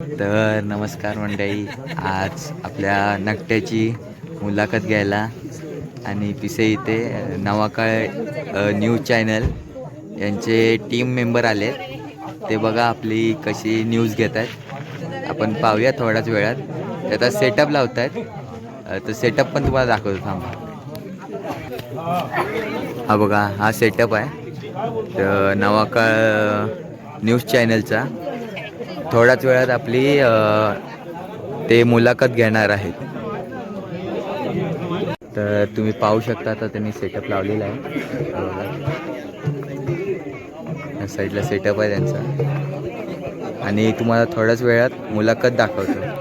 तर नमस्कार मंडळी, आज आपल्या नकट्याची मुलाखत घ्यायला आणि पिसे इथे नवाकाळ न्यूज चॅनल यांचे टीम मेंबर आले. ते बघा आपली कशी न्यूज घेत आहेत. आपण पाहूया थोड्याच वेळात. ते आता सेटअप लावत आहेत. तर सेटअप पण तुम्हाला दाखवतो, थांबा. हा बघा, हा सेटअप आहे तर नवाकाळ न्यूज चॅनलचा. थोड्याच वेळात आपली ते मुलाखत घेणार आहेत. तर तुम्ही पाहू शकता, आता त्यांनी सेटअप लावलेला आहे. या साईडला सेटअप आहे त्यांचा आणि तुम्हाला थोड्याच वेळात मुलाखत दाखवतो.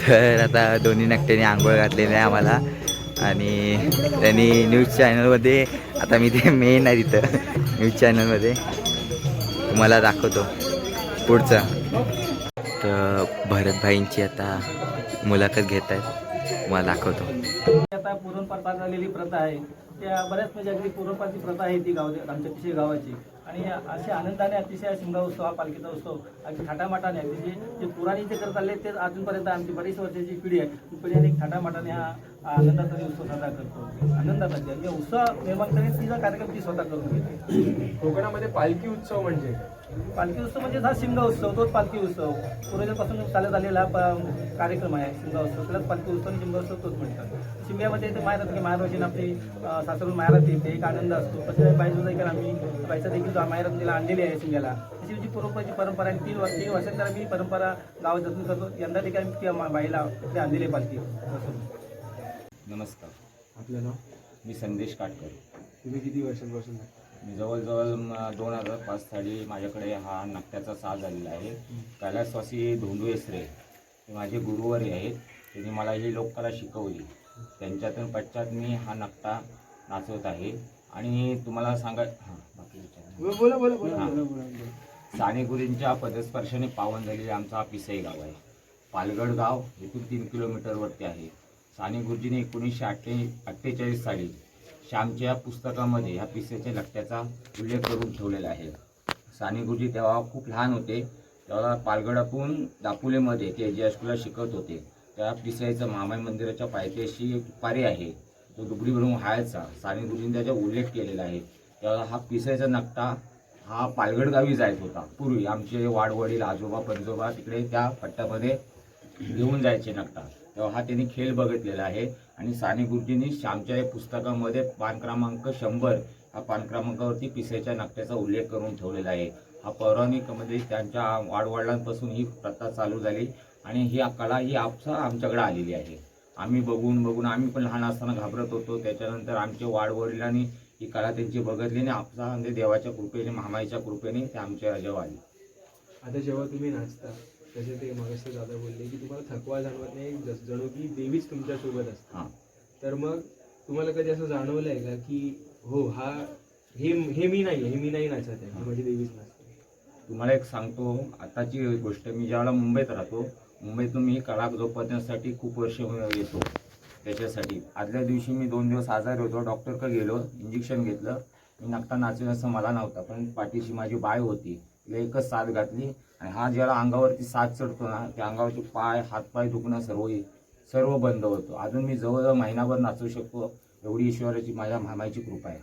तर आता दोन्ही नकट्याने आंघोळ घातलेली आहे आम्हाला आणि त्यांनी न्यूज चॅनलमध्ये, आता मी ते मेन आहे तिथं न्यूज चॅनलमध्ये, तुम्हाला दाखवतो पुढचा. तर भरतभाईंची आता मुलाखत घेत आहेत, तुम्हाला दाखवतो. आता पूर्वपरता झालेली प्रथा आहे, त्या बऱ्याच म्हणजे अगदी पूर्वपारची प्रथा आहे ती आमच्या पिशे गावाची. आणि असे आनंदाने अतिशय शिमगा उत्सव, हा पालखीचा उत्सव अगदी थाटामाटाने, अगदी जे पुराणी जे करत आले ते अजूनपर्यंत आमची बरीच वर्षाची पिढी आहे, ती पिढी अनेक थाटामाटाने हा आनंदाचा उत्सव साजरा करतो. आनंदाचा म्हणजे उत्सव निर्माण करेल तिचा कार्यक्रम ती स्वतः करून घेते. कोकणामध्ये पालखी उत्सव म्हणजे पालखी उत्सव म्हणजे हा शिमगा उत्सव, तोच पालखी उत्सव पूर्वजापासून चालत आलेला कार्यक्रम आहे शिमगा उत्सव. त्यालाच पालखी उत्सव आणि शिमगा उत्सव तोच म्हणतात. शिमग्यामध्ये ते माहेरात की माहेरवाशीने आपली सासरून माहेरात येते, एक आनंद असतो. तसं बाईचा देखील आम्ही बाईचा देखील माहेरात तिला आणलेली आहे शिमग्याला. अशी जी पूर्वपरची परंपरा आहे, 3 वर्षांतर आम्ही परंपरा गावात जतन करतो. यंदा देखील आम्ही बाईला ते आणलेली पालखी. नमस्कार, आपलं नाव? मी संदेश काटकर. तुम्ही किती वर्षांपासून? मी जवळजवळ 2005 साली माझ्याकडे हा नकट्याचा साज आलेला आहे. कैलासवासी धोंडू येसरे हे माझे गुरुवारी आहेत. त्यांनी मला ही लोककला शिकवली. त्यांच्यातून पश्चात मी हा नकटा नाचवत आहे. आणि तुम्हाला सानेगुरूंच्या पदस्पर्शाने पावन झालेले आमचा हा पिसई गाव आहे. पालगड गाव इथून 3 किलोमीटरवरती आहे. सानेगुरुजींनी 1948 साली श्यामच्या पुस्तकामध्ये ह्या पिसेच्या नकट्याचा उल्लेख करून ठेवलेला आहे. सानेगुरुजी तेव्हा खूप लहान होते, तेव्हा पालगडातून दापोलीमध्ये ते जे हायस्कूलला शिकत होते. त्या पिसाईचं महामाई मंदिराच्या पायथ्याशी एक पारी आहे, तो दुबडी भरून व्हायचा. सानेगुरुजींनी त्याचा उल्लेख केलेला आहे. तेव्हा हा पिसाईचा नकटा हा पालगड गावी जायत होता. पूर्वी आमचे वाडवडील, आजोबा पंजोबा तिकडे त्या पट्ट्यामध्ये घेऊन जायचे नकटा. तेव्हा हा त्यांनी खेळ बघितलेला आहे. आणि सानेगुरुजींनी श्यामच्या पुस्तकामध्ये पान क्रमांक 100 हा पान क्रमांकावरती पिसेच्या नकट्याचा उल्लेख करून ठेवलेला आहे. हा पौराणिकमध्ये त्यांच्या वाडवडिलांपासून ही प्रथा चालू झाली आणि ही कला ही आमच्याकडे आलेली आहे. आम्ही बघून आम्ही पण लहान असताना घाबरत होतो. त्याच्यानंतर आमच्या वाडवडिलांनी ही कला त्यांची बघितली आणि म्हणजे देवाच्या कृपेने, महामाईच्या कृपेने ते आमच्या जेव्हा आली. आता जेव्हा तुम्ही नाचता, तसे ते मगाशी दादा बोलले की तुम्हाला थकवा जाणवत नाही, जणू की देवीच तुमच्यासोबत असते. हां, तर मग तुम्हाला कधी असं जाणवलं आहे का की हो हा हे मी नाही नाचत आहे, माझी देवीच नाचते? तुम्हाला एक सांगतो आताची गोष्ट. मी ज्यावेळेला मुंबईत राहतो, मुंबईतून मी कला जोपासण्यासाठी खूप वर्ष येतो. त्याच्यासाठी आदल्या दिवशी मी 2 दिवस आजारी होतो. डॉक्टरकडे गेलो, इंजेक्शन घेतलं. मी नकटा नाचेल असं मला नव्हतं, पण पाठीशी माझी बाय होती, तिला एकच साथ घातली. आणि हा ज्याला अंगावरती साथ चढतो ना, त्या अंगावरचे पाय, हातपाय दुखणं सर्व बंद होतं. अजून मी जवळजवळ महिनाभर नाचू शकतो, एवढी ईश्वराची माझ्या मामाची कृपा आहे.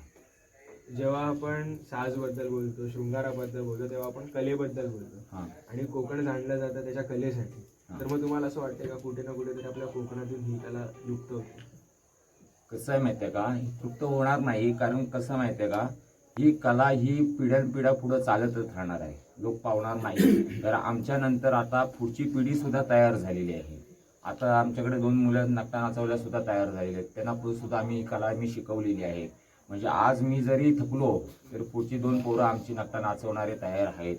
जेव्हा आपण साजबद्दल बोलतो, शृंगाराबद्दल बोलतो, तेव्हा आपण कलेबद्दल बोलतो हां आणि कोकण जाणलं जातं त्याच्या कलेसाठी. तर मग तुम्हाला असं वाटतं का कुठे ना कुठेतरी आपल्या कोकणातून ही कला लुप्त होते? कसं आहे माहिती आहे का, ही तृप्त होणार नाही. कारण कसं माहिती आहे का, ही कला ही पिढ्यानपिढ्या पुढं चालतच राहणार आहे, लोक पावणार नाही. तर आमच्या नंतर आता पुढची पिढी सुद्धा तयार झालेली आहे. आता आमच्याकडे 2 मुलं नकटा नाचवल्या सुद्धा तयार झालेले आहेत. त्यांना पुढे सुद्धा आम्ही ही कला शिकवलेली आहे. म्हणजे आज मी जरी थकलो तर पुढची 2 पोरं आमची नकटा नाचवणारे तयार आहेत.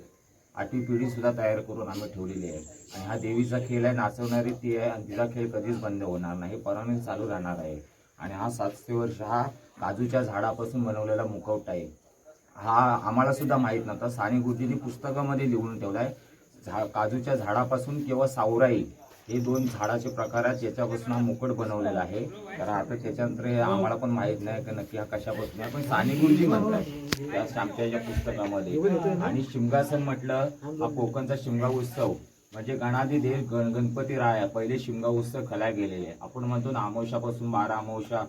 8वी पिढी सुद्धा तयार करून आम्ही ठेवलेली आहे. आणि हा देवीचा खेळ आहे, नाचवणारी ती आहे आणि तिचा खेळ कधीच बंद होणार नाही, परमनंट चालू राहणार आहे. आणि हा 700 वर्ष हा काजूच्या झाडापासून बनवलेला मुखवटा आहे. हा आम्हाला सुद्धा माहीत नव्हता. साने गुरुजींनी पुस्तकामध्ये लिहून ठेवलाय. काजूच्या झाडापासून किंवा सावराई हे 2 झाडाचे प्रकार आहेत, ज्याच्यापासून हा मुकुट बनवलेला आहे. तर आता त्याच्यानंतर हे आम्हाला पण माहीत नाही की नक्की हा कशापासून आहे, पण साने गुरुजी म्हणतात त्या आमच्या या पुस्तकामध्ये. आणि शिमगासन म्हटलं, हा कोकणचा शिमगा उत्सव म्हणजे गणाधिदेव गणपती राया पहिले शिमगा उत्सव खेळायला गेलेले आहे. आपण म्हणतो ना, अमावश्यापासून 12 अमावस्या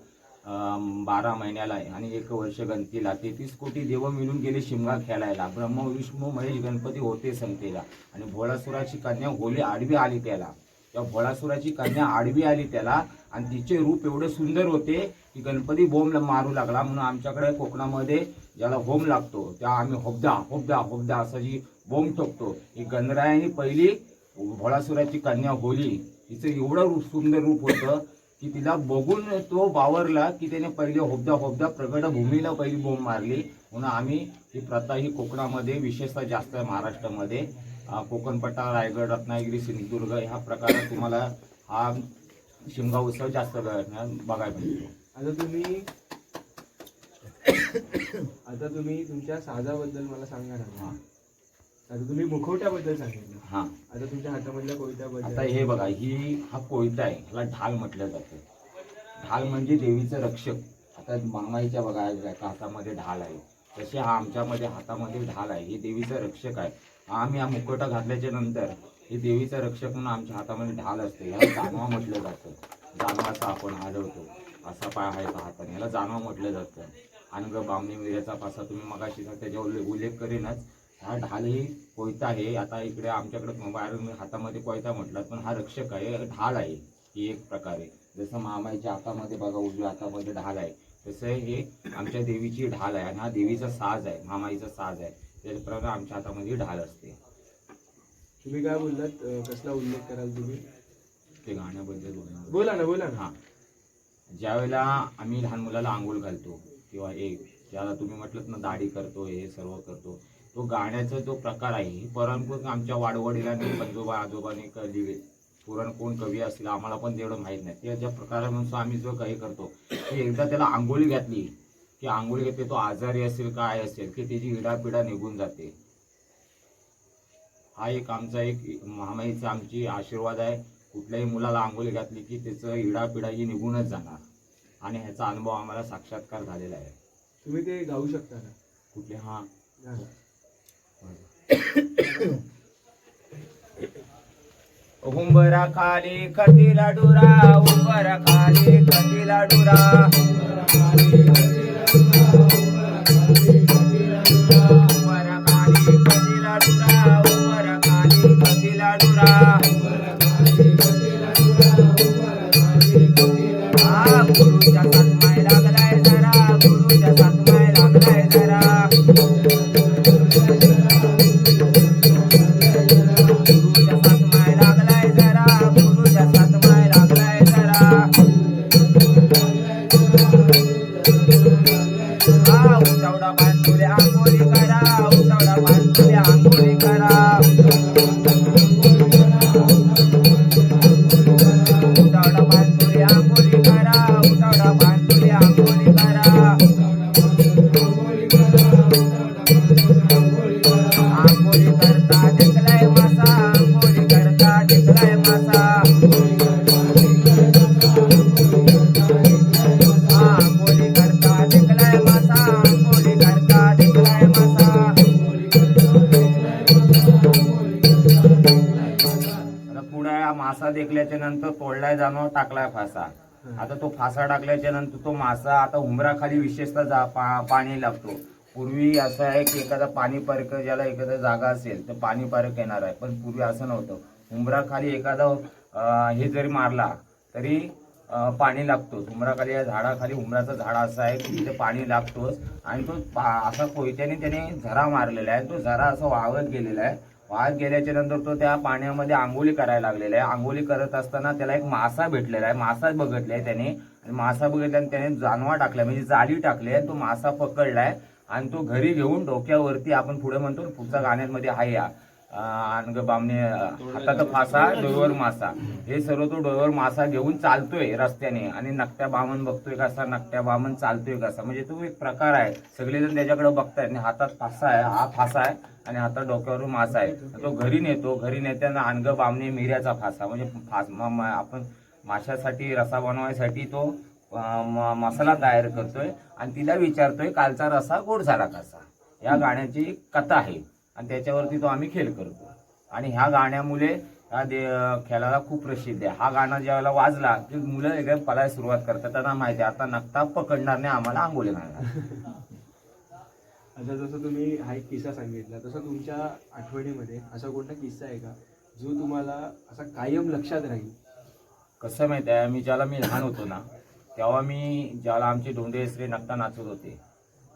12 महिन्याला आहे आणि 1 वर्ष गणतीला 33 कोटी देव मिळून गेले शिमगा खेळायला. ब्रह्म विष्णू महेश गणपती होते संगतेला. आणि भोळासुराची कन्या होली आडवी आली त्याला. त्या भोळासुराची कन्या आडवी आली त्याला आणि तिचे रूप एवढे सुंदर होते की गणपती बोंब मारू लागला. म्हणून आमच्याकडे कोकणामध्ये ज्याला होम लागतो त्या आम्ही होबदा होबदा होबदा असं जी बोंब ठोकतो. ही गणरायाने पहिली भोळासुराची कन्या होली, तिचं एवढं सुंदर रूप होतं की तिला बघून तो बावरला की त्याने पहिले होबदा होबदा प्रगट भूमीला पहिली बोंब मारली. म्हणून आम्ही ही प्रथा ही कोकणामध्ये विशेषतः जास्त आहे. महाराष्ट्रामध्ये कोकणपट्टा, रायगड, रत्नागिरी, सिंधुदुर्ग ह्या प्रकारात तुम्हाला हा शिमगा उत्सव जास्त बघायला मिळतो. आता तुम्ही तुमच्या साजाबद्दल मला सांगा ना. आता तुम्ही मुखवट्याबद्दल सांगितलं. हा, आता तुमच्या हातामधल्या कोयत्याबद्दल. आता हे बघा, हा कोयता आहे, ह्याला ढाल म्हटलं जातं. ढाल म्हणजे देवीचं रक्षक. आता मामाईच्या बघा हातामध्ये ढाल आहे, तसे हा आमच्यामध्ये हातामध्ये ढाल आहे. हे देवीचं रक्षक आहे. आम्ही हा मुखवटा घातल्याच्या नंतर हे देवीचं रक्षक म्हणून आमच्या हातामध्ये ढाल असते. ह्याला जानवा म्हटलं जातं. जानवाचा आपण हलवतो असा पाय आहे हाताने, ह्याला जानवा म्हटलं जातं. अनग बामणी मिऱ्याचा पासा तुम्ही मगाशी त्याच्यावर उल्लेख करेनच. हा ढाल ही कोयता आहे. आता इकडे आमच्याकडे बाहेर हातामध्ये कोयता म्हटलं, पण हा रक्षक आहे, ढाल आहे ही एक प्रकारे. जसं मामाईच्या हातामध्ये बघा उजव्या हातामध्ये ढाल आहे, तसं हे आमच्या देवीची ढाल आहे. आणि हा देवीचा साज आहे, मामाईचा साज आहे. त्याचप्रमाणे आमच्या हातामध्ये ढाल असते. तुम्ही काय बोललात, कसला उल्लेख कराल तुम्ही? ते गाण्याबद्दल बोलणार. बोला ना. हां, ज्यावेळेला आम्ही लहान मुलाला आंघोळ घालतो किंवा ज्याला तुम्ही म्हटलं ना दाढी करतो, हे सर्व करतो, तो गाण्याचा जो प्रकार आहे ही परंपरा आमच्या वाडवडिलांनी पंजोबा आजोबांनी दिले. पुरण कोण कवी असतील आम्हाला पण तेवढं माहीत नाही. त्याच्या प्रकारानुसार आम्ही जो काही करतो की एकदा त्याला आंघोळी घातली की आंघोळी घेते, तो आजारी असेल काय असेल की त्याची इडापिडा निघून जाते. हा एक आमचा एक महामाईचा आमची आशीर्वाद आहे. कुठल्याही मुलाला आंघोळी घातली की त्याचं इडापिडा ही निघूनच जाणार. आणि ह्याचा अनुभव आम्हाला साक्षात्कार झालेला आहे. तुम्ही ते गाऊ शकता ना कुठले? हा, उंबरा खाली खतीला डुरा, उंबरा खाली खतीला डुरा, उंबरा खाली खतीला डुरा, उंबरा खाली खतीला डुरा, उंबरा खाली खतीला डुरा. हा गुरुच्या सातमाय लागलाय जरा, गुरुच्या सातमाय लागलाय जरा. उतावडा बांधुले आंघोळी करा, उतावडा बांधुले आंघोळी करा, उतावडा बांधुले आंघोळी करा, उतावडा बांधुले आंघोळी करा. आंघोळी करता देखलाय मासा, आंघोळी करता देखलाय मासा. आंघोळी करता देखलाय मासा, आंघोळी करता देखलाय मासा. आता पुढे मासा देखल्याच्या नंतर तोडलाय जाणं, टाकलाय फासा. आता तो फासा टाकल्याच्या नंतर तो मासा आता उंबराखाली विशेषतः पाणी लागतो. पूर्वी असं आहे की एखादा पाणी पारक ज्याला एखादा जागा असेल तर पाणी पारक येणार आहे, पण पूर्वी असं नव्हतं. उंबराखाली एखादा हे जरी मारला तरी पाणी लागतोच. उंबराखाली या झाडाखाली उंबराचं झाड असं आहे की तिथे पाणी लागतोच. आणि तो असा कोयत्याने त्याने झरा मारलेला आहे. तो झरा असा वाहत गेलेला आहे. वाहत गेल्याच्या नंतर तो त्या पाण्यामध्ये आंघोळी करायला लागलेला आहे. आंघोळी करत असताना त्याला एक मासा भेटलेला आहे. मासा बघितलाय त्याने, आणि मासा बघितल्याने त्याने जानवा टाकलाय, म्हणजे जाळी टाकली आहे. तो मासा पकडलाय आणि तो घरी घेऊन डोक्यावरती, आपण पुढे म्हणतो पुढच्या गाण्यामध्ये आहे या अनग बामणे हातात फासा डोईवर मासा, हे सर्व तो डोईवर मासा घेऊन चालतोय रस्त्याने. आणि नकट्या बामण बघतोय कसा, नकट्या बामण चालतोय कसा, म्हणजे तो एक प्रकार आहे. सगळेजण त्याच्याकडे बघतायत. आणि हातात फासा आहे, हा फासा आहे, आणि हातात डोक्यावर मासा आहे. तो घरी नेतो. घरी नेताना अनग बामणे मिऱ्याचा फासा, म्हणजे आपण माशासाठी रसा बनवायसाठी तो मसाला तयार करतोय. आणि तिला विचारतोय कालचा रसा गोड झाला कसा. या गाण्याची कथा आहे आणि त्याच्यावरती तो आम्ही खेळ करतो. आणि ह्या गाण्यामुळे ह्या खेळाला खूप प्रसिद्ध आहे. हा गाणं ज्यावेळेला वाजला की मुलं एकदम पळायला सुरुवात करतात. त्यांना माहिती आहे आता नकटा पकडणार नाही, आम्हाला आंघोळी घालणार. आता जसं तुम्ही हा एक किस्सा सांगितला, तसं तुमच्या आठवणीमध्ये असा कोणता किस्सा आहे का जो तुम्हाला असा कायम लक्षात राहील? कसं माहिती आहे, मी लहान होतो ना, तेव्हा ज्याला आमचे धोंडे नकटा नाचत होते,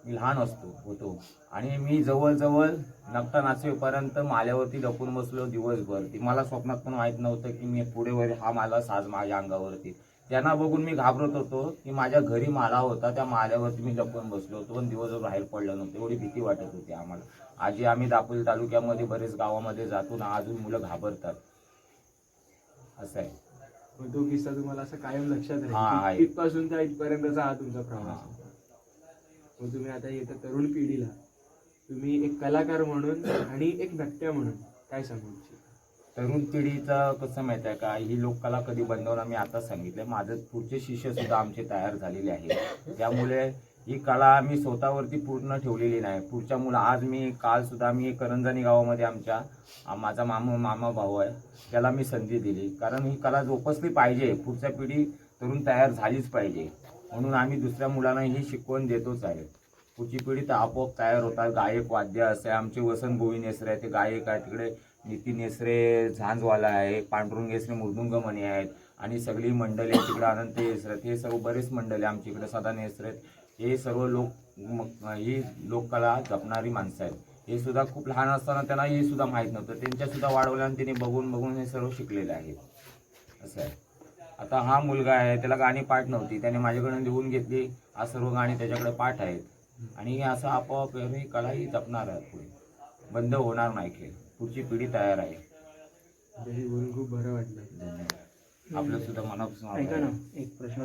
मी लहान होतो. आणि मी जवळजवळ नकटा नाचेपर्यंत माल्यावरती लपून बसलो दिवसभर. ती मला स्वप्नात पण माहीत नव्हतं की मी पुढे वर हा माला साज माझ्या अंगावरती. त्यांना बघून मी घाबरत होतो की माझ्या घरी माला होता, त्या माल्यावरती मी लपून बसलो होतो, पण दिवसभर बाहेर पडलं नव्हतं. एवढी भीती वाटत होती आम्हाला. आजी आम्ही दापोली तालुक्यामध्ये बरेच गावामध्ये जातो ना, अजून मुलं घाबरतात. असं आहे. पण तो किस्सा तुम्हाला असं कायम लक्षात हा, आहे. राहील. इथपासून त्या इथपर्यंतचा हा तुमचा प्रवास. मग तुम्ही आता येत्या तरुण पिढीला तुम्ही एक कलाकार म्हणून आणि एक नट्या म्हणून काय सांगू इच्छिता? तरुण पिढीचं कसं माहिती आहे का, ही लोककला कधी बंद होणार, मी आता सांगितलं. माझं पुढचे शिष्य सुद्धा आमचे तयार झालेले आहेत. त्यामुळे ही कला मी स्वतःवरती पूर्ण ठेवलेली नाही. पुढच्या आज काल सुद्धा मी करंजानी गावामध्ये माझा मामा भाऊ आहे, त्याला मी संधी दिली. कारण ही कला जोपासली पाहिजे, पुढच्या पिढी तरुण तयार झालीच पाहिजे, म्हणून आम्ही दुसऱ्या मुलांना ही शिकवण देतोच आहे. पुढची पिढी तर आपोआप तयार होतात. गायक वाद्य असे आमचे वसंत गोविंद नेसरे आहे, ते गायक आहे. तिकडे नितीन नेसरे झांजवाला आहे, पांडुरंग नेसरे मृदुंगमणी आहेत, आणि सगळी मंडळी तिकडे अनंत नेसरे, हे सर्व बरेच मंडळी आमच्या इकडे सदा नेसरे, हे सर्व ही लोककला जपणारी माणसं आहेत. हे सुद्धा खूप लहान असताना त्यांना हे सुद्धा माहीत नव्हतं, त्यांच्या सुद्धा वाढवलं आणि त्यांनी बघून हे सर्व शिकलेले आहेत. असं आहे. आता हा मुलगा आहे, त्याला गाणी पाठ नव्हती, त्याने माझ्याकडून लिहून घेतली. हा सर्व गाणी त्याच्याकडे पाठ आहेत. आणि असं आपोआप ही कला ही जपणार आहे, पुढे बंद होणार नाही. खेळ पुढची पिढी तयार आहे. हे बोलून खूप बरं वाटलं. आपलं सुद्धा मनापासून ऐका ना, एक प्रश्न